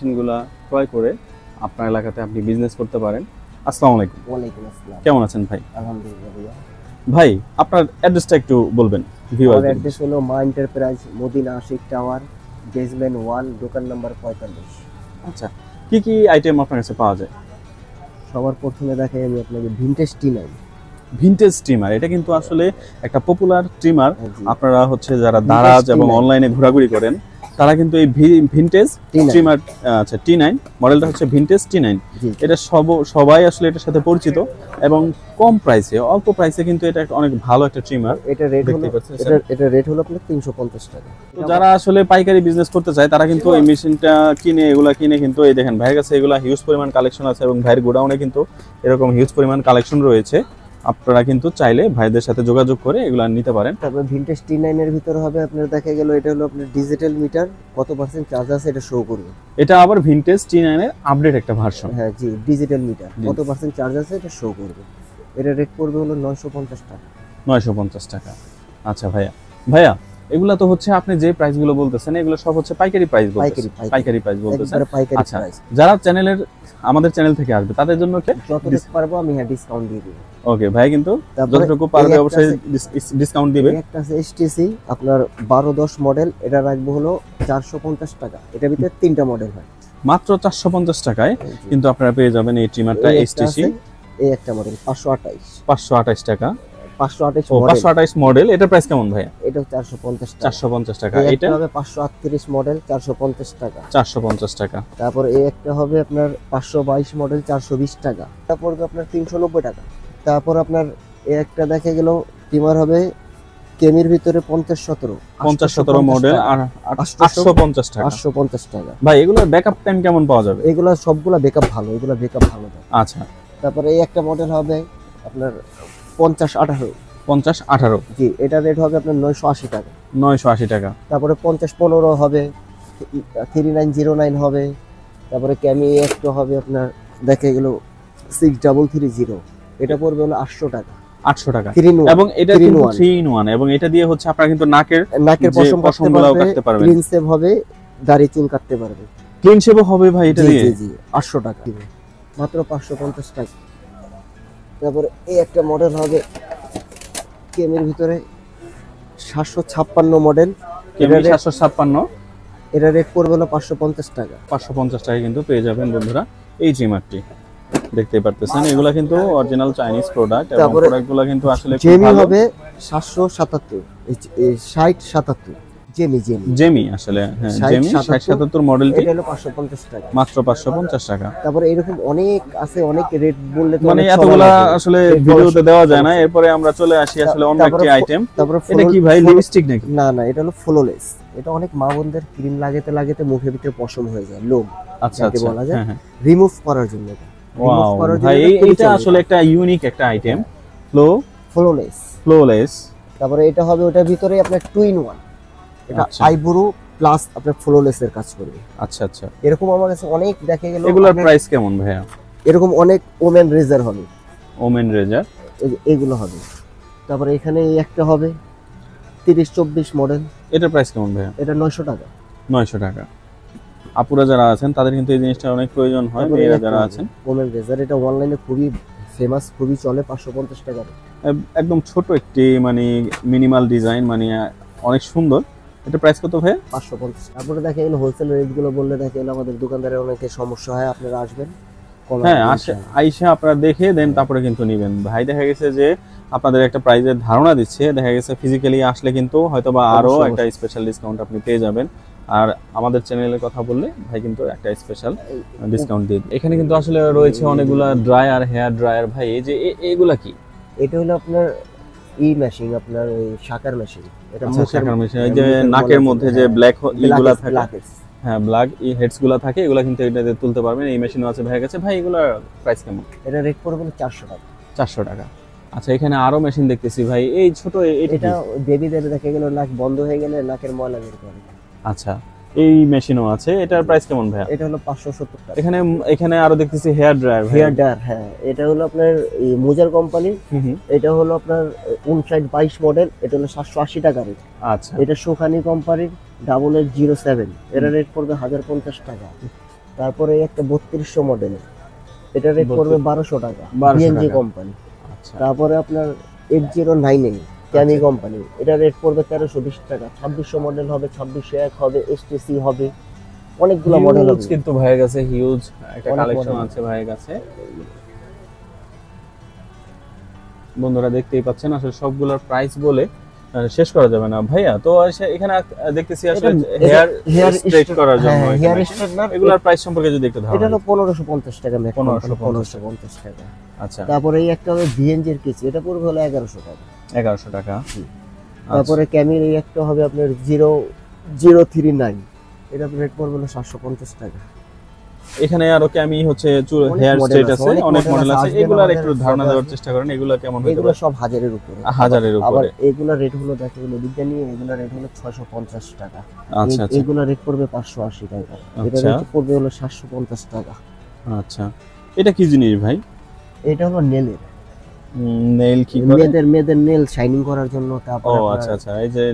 মেশিনগুলো ক্রয় করে আপনার এলাকাতে আপনি বিজনেস করতে পারেন। আসসালামু আলাইকুম। ওয়ালাইকুম আসসালাম। কেমন আছেন ভাই? আলহামদুলিল্লাহ ভাইয়া। ভাই আপনার অ্যাড্রেসটা একটু বলবেন ভিউয়ার। আমার অ্যাড্রেস হলো Maa enterprise, Madina Ashiq tower, basement 1, দোকান নাম্বার 45। আচ্ছা, কি কি আইটেম আপনার কাছে পাওয়া যায়? সবার প্রথমে দেখাই আমি আপনাকে ভিনটেজ T9। ভিনটেজ স্টিমার, এটা কিন্তু আসলে একটা পপুলার স্টিমার। জি। আপনারা হচ্ছে যারা দারাজ এবং অনলাইনে ঘোরাঘুরি করেন তারা কিন্তু এই ভিনটেজ স্টিমার, আচ্ছা T9 মডেলটা হচ্ছে ভিনটেজ T9। এটা সবাই আসলে এটার সাথে পরিচিত এবং কম প্রাইসে, অল্প প্রাইসে কিন্তু এটা অনেক ভালো একটা স্টিমার। এটা রেট হলো আপনার 350 টাকা। তো যারা আসলে পাইকারি বিজনেস করতে চায় তারা কিন্তু এই মেশিনটা কিনে কিন্তু এই দেখেন ভাইয়ের কাছে এগুলা হিউজ পরিমাণ কালেকশন আছে এবং ভাইয়ের গোডাউনে কিন্তু এরকম হিউজ পরিমাণ কালেকশন রয়েছে। আপনারা কিন্তু চাইলে ভাইদের সাথে যোগাযোগ করে এগুলা নিতে পারেন। তারপর ভিনটেজ T9 এর ভিতরে হবে আপনার দেখা গেল এটা হলো আপনার ডিজিটাল মিটার, কত পার্সেন্ট চার্জ আছে এটা শো করবে। এটা আবার ভিনটেজ T9 এর আপডেট একটা ভার্সন। হ্যাঁ জি, ডিজিটাল মিটার কত পার্সেন্ট চার্জ আছে এটা শো করবে। এটা রেট পড়বে হলো 950 টাকা। 950 টাকা। আচ্ছা ভাইয়া এগুলা তো হচ্ছে আপনি যে প্রাইস গুলো বলতেছেন এগুলো সব হচ্ছে পাইকারি প্রাইস বলতেছেন। পাইকারি প্রাইস বলতেছেন। আচ্ছা, যারা আমাদের চ্যানেল থেকে আসবে তাদের জন্য কি যতটুকু পারবো আমি ডিসকাউন্ট দিয়ে দেব। ওকে ভাই, কিন্তু যতটুকু পারবে অবশ্যই ডিসকাউন্ট দিবে। একটা আছে এসটিসি আপনার 1210 মডেল, এটা রাখবো হলো 450 টাকা। এটার ভিতরে তিনটা মডেল হয়, মাত্র 450 টাকায় কিন্তু আপনারা পেয়ে যাবেন এই ট্রিমারটা এসটিসি। এই একটা মডেল 528 টাকা। 528 মডেল। এটার প্রাইস কেমন ভাই? এটা 450 টাকা। 450 টাকা। এটা হবে 538 মডেল, 450 টাকা। 450 টাকা। তারপর এই একটা হবে আপনার 522 মডেল, 420 টাকা। তারপর আপনার 390 টাকা। তারপর আপনার এই একটা দেখে গেল টিমার হবে কেমির ভিতরে 5017 মডেল আর 850 টাকা। 850 টাকা। ভাই এগুলোর ব্যাকআপ টাইম কেমন পাওয়া যাবে? এগুলা সবগুলা ব্যাকআপ ভালো, এগুলা ব্যাকআপ ভালো দেয়। আচ্ছা, তারপরে এই একটা মডেল হবে আপনার 5018। জি, এটা রেট হবে আপনার 980 টাকা। 980 টাকা। তারপরে 5015 হবে, 3909 হবে। তারপরে ক্যামি একটা হবে আপনার দেখে গেল 6330, এটা পড়বে হলো 800 টাকা। 800 টাকা। এবং এটা কিন্তু 3 in 1 এবং এটা দিয়ে হচ্ছে আপনারা কিন্তু নাকের পশমগুলো কাটতে পারবেন। ক্লিন শেভ হবে, দাড়ি চুল কাটতে পারবে। ক্লিন শেভ হবে ভাই এটা দিয়ে? জি জি, 800 টাকা মাত্র, 550 টাকা। তারপরে এই একটা মডেল হবে কেমির ভিতরে 756 মডেল, কেমি 756। এটা রেট পড়বে হলো 550 টাকা। 550 টাকা কিন্তু পেয়ে যাবেন বন্ধুরা এই ট্রিমারটি। দেখতেই পারতেছেন এগুলা কিন্তু অরিজিনাল চাইনিজ প্রোডাক্ট এবং প্রোডাক্টগুলো কিন্তু আসলে খুব ভালো। হবে 777, 6077 জেমি আসলে। হ্যাঁ, জেমি 6077 মডেলটি। এটা হলো 550 টাকা, মাত্র 550 টাকা। তারপরে এরকম অনেক আছে, অনেক রেট বললে তো মানে এতগুলা আসলে ভিডিওতে দেওয়া যায় না। এরপরে আমরা চলে আসি আসলে অন্য একটি আইটেম। তারপরে এটা কি ভাই, লিপস্টিক নাকি? না না, এটা হলো ফ্লোলেস। এটা অনেক মা বোনদের ক্রিম লাগাতে মুখের ভিতরে পশম হয়ে যায়, লোম। আচ্ছা আচ্ছা, বলা যায় রিমুভ করার জন্য। ওয়াও ভাই, এটা আসলে একটা ইউনিক একটা আইটেম, ফ্লোলেস। তারপরে এটা হবে ওটার ভিতরে আপনার 2 in 1, এটা আইব্রো প্লাস আপনার ফ্লোলেস এর কাজ করবে। আচ্ছা আচ্ছা, এরকম আমার কাছে অনেক দেখে গেল। এগুলোর প্রাইস কেমন ভাইয়া? এরকম অনেক ওমেন রেজার হবে, ওমেন রেজার এগুলো হবে। তারপরে এখানে একটা হবে 3024 মডেল, এটার প্রাইস কেমন ভাইয়া? এটা 900 টাকা। 900 টাকা। আপুরা যারা আছেন তাদের কিন্তু এই জিনিসটা অনেক প্রয়োজন হয়। মেয়েরা যারা আছেন, ওমেন রেজার এটা অনলাইনে খুবই ফেমাস, খুবই চলে। 550 টাকা। একদম ছোট একটি মানে মিনিমাল ডিজাইন, মানে অনেক সুন্দর। এটা প্রাইস কত ভাই? 550। তারপরে দেখে এলো হোলসেল রেট গুলো বললে দেখে এলো আমাদের দোকানদারের অনেকে সমস্যা হয়, আপনারা আসবেন। হ্যাঁ, আইসা আপনারা দেখে দেন তারপরে কিন্তু নেবেন। ভাই দেখা গেছে যে আপনাদের একটা প্রাইজের ধারণা দিচ্ছে, দেখা গেছে ফিজিক্যালি আসলে কিন্তু হয়তোবা আরো একটা স্পেশাল ডিসকাউন্ট আপনি পেয়ে যাবেন। আর আমাদের চ্যানেলের কথা বললে ভাই কিন্তু একটা স্পেশাল ডিসকাউন্ট দিয়ে। এখানে কিন্তু আসলে রয়েছে অনেকগুলা ড্রায়ার, হেয়ার ড্রায়ার। ভাই এই যে এগুলা কি? এটা হলো আপনার মেশিন, আপনার ওই শাকার মেশিন। এটা শাকার মেশিন। এই যে নাকের মধ্যে যে ব্ল্যাক ইগুলা থাকে, হ্যাঁ ব্ল্যাক হেডস গুলা থাকে, এগুলা কিন্তু এটাতে তুলতে পারবেন। এই মেশিনও আছে ভাইয়ের কাছে। ভাই এগুলার প্রাইস কেমন? এটা রেট পড়বে 400 টাকা। 400 টাকা। আচ্ছা, এখানে আরো মেশিন দেখতেছি ভাই। এই ছোট এটা বেবিদের দেখে গেল নাক বন্ধ হয়ে গেলে নাকের ময়লা বের করে। আচ্ছা, এই মেশিনও আছে। এটার প্রাইস কেমন ভাই? এটা হলো 570 টাকা। এখানে আরো দেখতেছি হেয়ার ড্রায়ার। হ্যাঁ, এটা হলো আপনার এই মুজার কোম্পানি। এটা হলো আপনার 5922 মডেল, এটা হলো 780 টাকা রেট। আচ্ছা, এটা সুখানি কোম্পানির 8807, এর রেট পড়বে 1050 টাকা। তারপরে এই একটা 3200 মডেল, এটা রেট পড়বে 1200 টাকা, 1200 বিএনজি টাকা। কোম্পানি। আচ্ছা তারপরে আপনার 8099 ক্যামি কোম্পানি, এটা রেট পড়বে 1320 টাকা। 2600 মডেল হবে, 2601 হবে, এসটিসি হবে, অনেকগুলো মডেল হিউজ হবে। কিন্তু ভাইয়ের কাছে হিউজ একটা অনেক কালেকশন model আছে ভাইয়ের কাছে। বন্ধুরা দেখতেই পাচ্ছেন, আসলে সবগুলোর প্রাইস বলে শেষ করা যাবে না ভাইয়া। তো এখানে দেখতেছি আসলে হেয়ার স্ট্রেট করার জন্য হেয়ার স্ট্রেটনার, এগুলোর প্রাইস সম্পর্কে যদি একটু এটা ধারণা হলো 1550 টাকা, 1550 টাকা। আচ্ছা তারপরে এই একটা হবে ভিএনজি এর কেসি, এটা পড়বে হলো 1100 টাকা। 1100 টাকা। তারপরে ক্যামির এই একটা হবে আপনার 0039, এটা রেট পড়বে হলো 750 টাকা। এখানে আরো ক্যামি হচ্ছে অনেক হেয়ার model স্ট্রেট আছে, আছে, অনেক অনেক model মডেল আছে, আছে। আসবেন এগুলার আমাদের একটু ধারণা shop-এ দেওয়ার আসবেন। চেষ্টা করেন, এগুলা কেমন হতে এগুলো পারে? সব 1000-এর উপরে। 1000-এর আবার উপরে। এগুলা রেট হলো দেখো হলো বিজ্ঞানী, এগুলা রেট হলো 650 টাকা। আচ্ছা আচ্ছা এগুলা রেট পড়বে 580 টাকা। এটা আচ্ছা। রেট পড়বে হলো 750 টাকা। আচ্ছা, এটা কি জিনিস ভাই? এটা হলো নেলের, নেইল কি করে? মেয়েদের নেল শাইনিং করার জন্য। ও তারপর আচ্ছা আচ্ছা, এই যে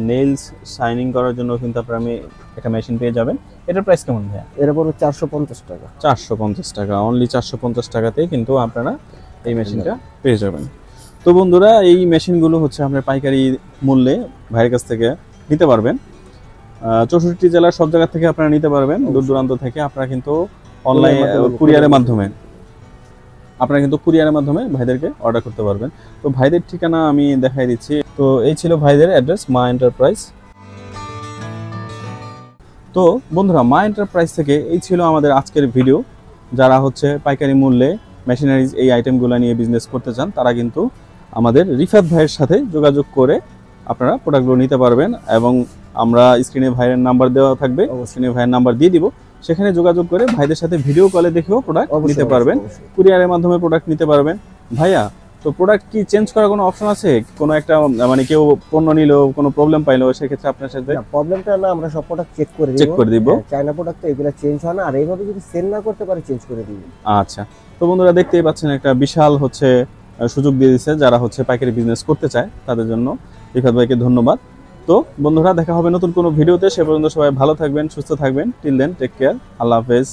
নেইলস শাইনিং করার জন্য কিন্তু আপনি একটা মেশিন পেয়ে যাবেন। এটার প্রাইস কেমন ভাইয়া? এটা পড়বে 450 টাকা। 450 টাকা, অনলি 450 টাকাতেই কিন্তু আপনারা এই মেশিনটা পেয়ে যাবেন। তো বন্ধুরা, এই মেশিনগুলো হচ্ছে আপনার পাইকারি মূল্যে ভাইয়ের কাছ থেকে নিতে পারবেন। 64 জেলার সব জায়গা থেকে আপনারা নিতে পারবেন, দূর দূরান্ত থেকে আপনারা কিন্তু অনলাইন কুরিয়ারের মাধ্যমে ভাইদেরকে অর্ডার করতে পারবেন। তো ভাইদের ঠিকানা আমি দেখাই দিচ্ছি। তো এই ছিল ভাইদের অ্যাড্রেস, মা এন্টারপ্রাইজ। তো বন্ধুরা, মা এন্টারপ্রাইজ থেকে এই ছিল আমাদের আজকের ভিডিও। যারা হচ্ছে পাইকারি মূল্যে মেশিনারিজ এই আইটেমগুলো নিয়ে বিজনেস করতে চান, তারা কিন্তু আমাদের রিফাত ভাইয়ের সাথে যোগাযোগ করে আপনারা প্রোডাক্টগুলো নিতে পারবেন। এবং আমরা স্ক্রিনে ভাইয়ের নাম্বার দেওয়া থাকবে, স্ক্রিনে ভাইয়ের নাম্বার দিয়ে দিব, সেখানে যোগাযোগ করে ভাইদের সাথে ভিডিও কলে দেখেও প্রোডাক্ট নিতে পারবেন। কুরিয়ারের মাধ্যমে প্রোডাক্ট নিতে পারবেন। ভাইয়া, তো প্রোডাক্ট কি চেঞ্জ করার কোনো অপশন আছে? কোনো একটা মানে কেউ পণ্য নিলো, কোনো প্রবলেম পাইলো, সেক্ষেত্রে আপনার সাথে প্রবলেমটা না, আমরা সব প্রোডাক্ট চেক করে দিব। চায়না প্রোডাক্ট তো এগুলা চেঞ্জ হয় না, আর এইভাবে যদি সেল না করতে পারে চেঞ্জ করে দিব। আচ্ছা। তো বন্ধুরা দেখতেই পাচ্ছেন, একটা বিশাল হচ্ছে সুযোগ দিয়ে দিচ্ছে যারা হচ্ছে পাইকারি বিজনেস করতে চায় তাদের জন্য। রিফাত ভাইকে ধন্যবাদ। তো বন্ধুরা, দেখা হবে নতুন কোনো ভিডিওতে। সে পর্যন্ত সবাই ভালো থাকবেন, সুস্থ থাকবেন। টিল দেন, টেক কেয়ার, আল্লাহ হাফেজ।